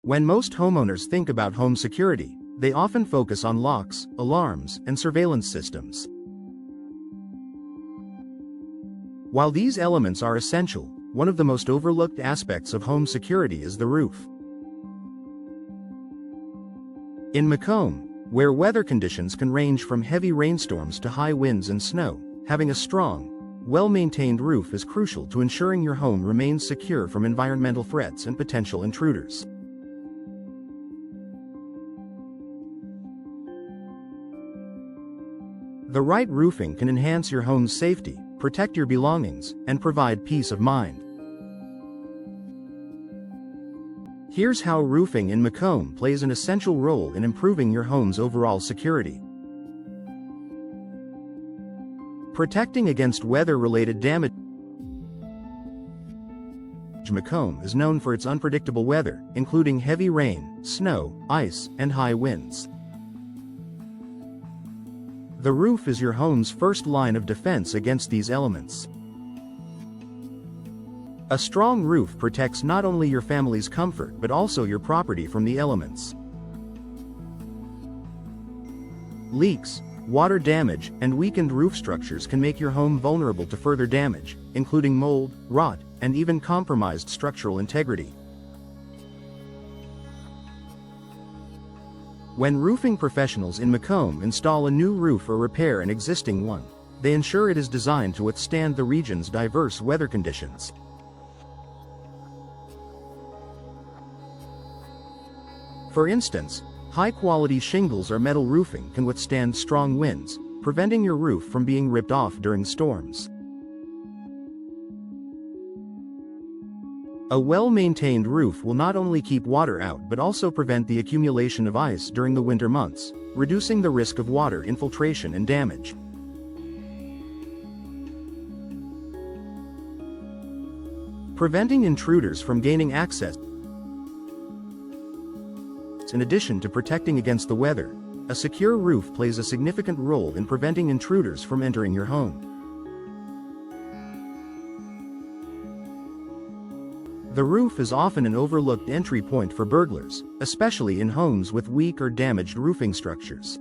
When most homeowners think about home security, they often focus on locks, alarms, and surveillance systems. While these elements are essential, one of the most overlooked aspects of home security is the roof. In Macomb, where weather conditions can range from heavy rainstorms to high winds and snow, having a strong, well-maintained roof is crucial to ensuring your home remains secure from environmental threats and potential intruders. The right roofing can enhance your home's safety, protect your belongings, and provide peace of mind. Here's how roofing in Macomb plays an essential role in improving your home's overall security. Protecting against weather-related damage. Macomb is known for its unpredictable weather, including heavy rain, snow, ice, and high winds. The roof is your home's first line of defense against these elements. A strong roof protects not only your family's comfort but also your property from the elements. Leaks, water damage, and weakened roof structures can make your home vulnerable to further damage, including mold, rot, and even compromised structural integrity. When roofing professionals in Macomb install a new roof or repair an existing one, they ensure it is designed to withstand the region's diverse weather conditions. For instance, high-quality shingles or metal roofing can withstand strong winds, preventing your roof from being ripped off during storms. A well-maintained roof will not only keep water out but also prevent the accumulation of ice during the winter months, reducing the risk of water infiltration and damage. Preventing intruders from gaining access. In addition to protecting against the weather, a secure roof plays a significant role in preventing intruders from entering your home. The roof is often an overlooked entry point for burglars, especially in homes with weak or damaged roofing structures.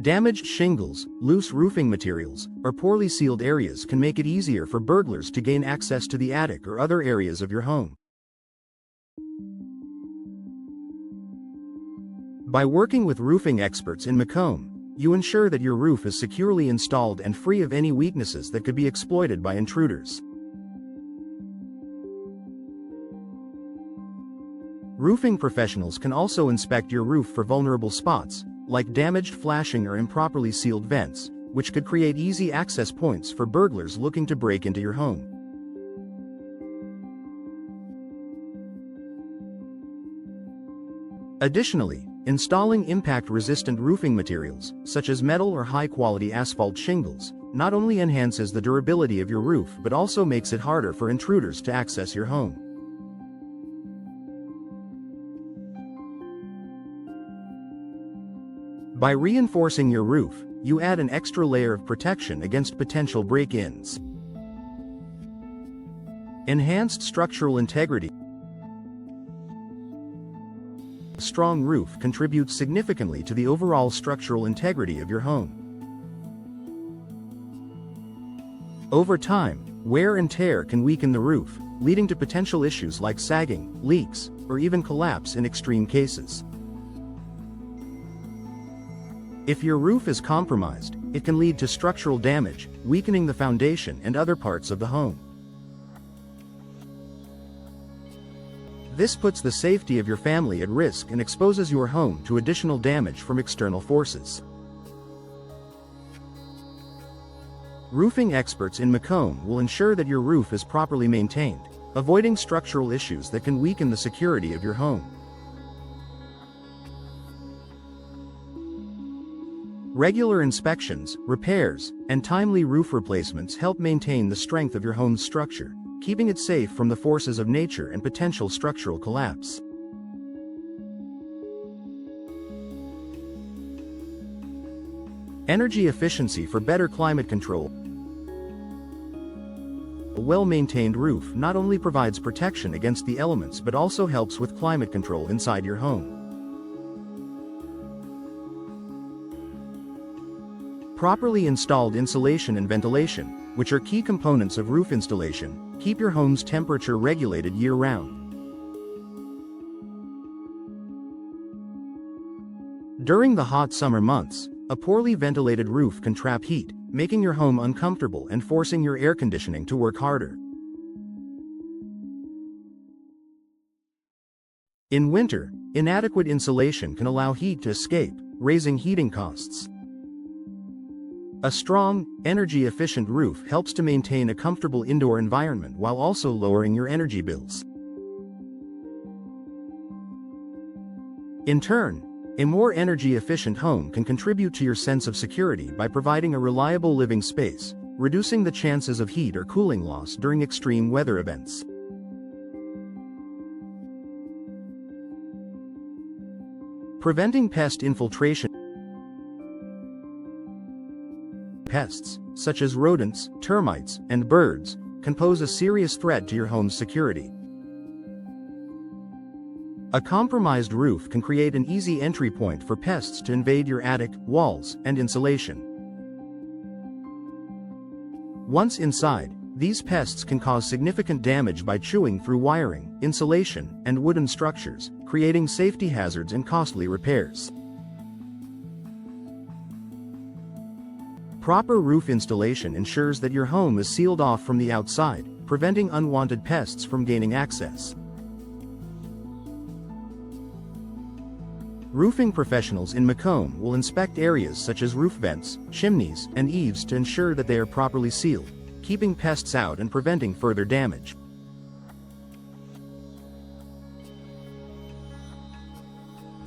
Damaged shingles, loose roofing materials, or poorly sealed areas can make it easier for burglars to gain access to the attic or other areas of your home. By working with roofing experts in Macomb, you ensure that your roof is securely installed and free of any weaknesses that could be exploited by intruders. Roofing professionals can also inspect your roof for vulnerable spots, like damaged flashing or improperly sealed vents, which could create easy access points for burglars looking to break into your home. Additionally, installing impact-resistant roofing materials, such as metal or high-quality asphalt shingles, not only enhances the durability of your roof but also makes it harder for intruders to access your home. By reinforcing your roof, you add an extra layer of protection against potential break-ins. Enhanced structural integrity. A strong roof contributes significantly to the overall structural integrity of your home. Over time, wear and tear can weaken the roof, leading to potential issues like sagging, leaks, or even collapse in extreme cases. If your roof is compromised, it can lead to structural damage, weakening the foundation and other parts of the home. This puts the safety of your family at risk and exposes your home to additional damage from external forces. Roofing experts in Macomb will ensure that your roof is properly maintained, avoiding structural issues that can weaken the security of your home. Regular inspections, repairs, and timely roof replacements help maintain the strength of your home's structure, keeping it safe from the forces of nature and potential structural collapse. Energy efficiency for better climate control. A well-maintained roof not only provides protection against the elements but also helps with climate control inside your home. Properly installed insulation and ventilation, which are key components of roof installation, keep your home's temperature regulated year-round. During the hot summer months, a poorly ventilated roof can trap heat, making your home uncomfortable and forcing your air conditioning to work harder. In winter, inadequate insulation can allow heat to escape, raising heating costs. A strong, energy-efficient roof helps to maintain a comfortable indoor environment while also lowering your energy bills. In turn, a more energy-efficient home can contribute to your sense of security by providing a reliable living space, reducing the chances of heat or cooling loss during extreme weather events. Preventing pest infiltration. Pests, such as rodents, termites, and birds, can pose a serious threat to your home's security. A compromised roof can create an easy entry point for pests to invade your attic, walls, and insulation. Once inside, these pests can cause significant damage by chewing through wiring, insulation, and wooden structures, creating safety hazards and costly repairs. Proper roof installation ensures that your home is sealed off from the outside, preventing unwanted pests from gaining access. Roofing professionals in Macomb will inspect areas such as roof vents, chimneys, and eaves to ensure that they are properly sealed, keeping pests out and preventing further damage.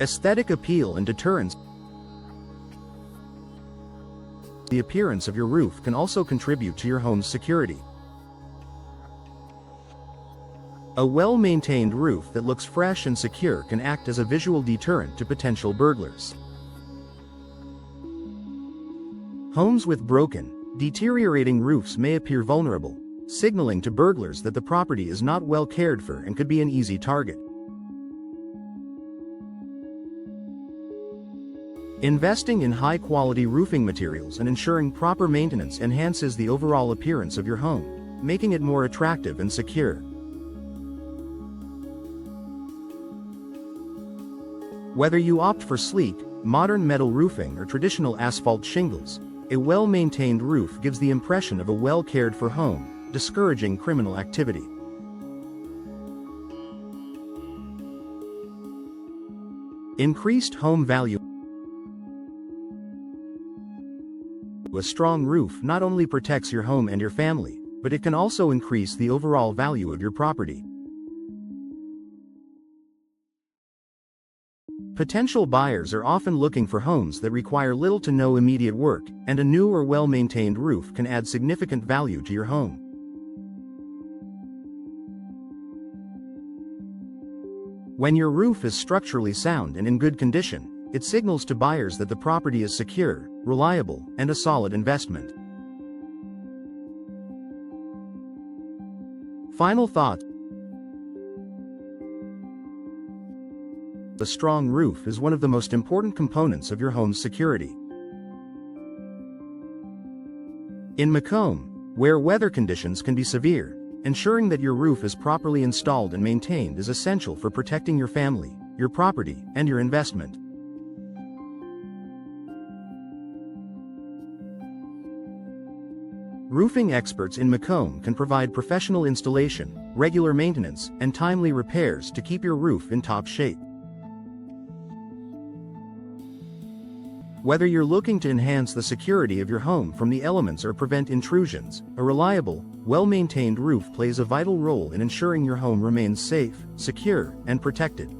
Aesthetic appeal and deterrence. The appearance of your roof can also contribute to your home's security. A well-maintained roof that looks fresh and secure can act as a visual deterrent to potential burglars. Homes with broken, deteriorating roofs may appear vulnerable, signaling to burglars that the property is not well cared for and could be an easy target. Investing in high-quality roofing materials and ensuring proper maintenance enhances the overall appearance of your home, making it more attractive and secure. Whether you opt for sleek, modern metal roofing or traditional asphalt shingles, a well-maintained roof gives the impression of a well-cared-for home, discouraging criminal activity. Increased home value. A strong roof not only protects your home and your family, but it can also increase the overall value of your property. Potential buyers are often looking for homes that require little to no immediate work, and a new or well-maintained roof can add significant value to your home. When your roof is structurally sound and in good condition, it signals to buyers that the property is secure, reliable, and a solid investment. Final thoughts. A strong roof is one of the most important components of your home's security. In Macomb, where weather conditions can be severe, ensuring that your roof is properly installed and maintained is essential for protecting your family, your property, and your investment. Roofing experts in Macomb can provide professional installation, regular maintenance, and timely repairs to keep your roof in top shape. Whether you're looking to enhance the security of your home from the elements or prevent intrusions, a reliable, well-maintained roof plays a vital role in ensuring your home remains safe, secure, and protected.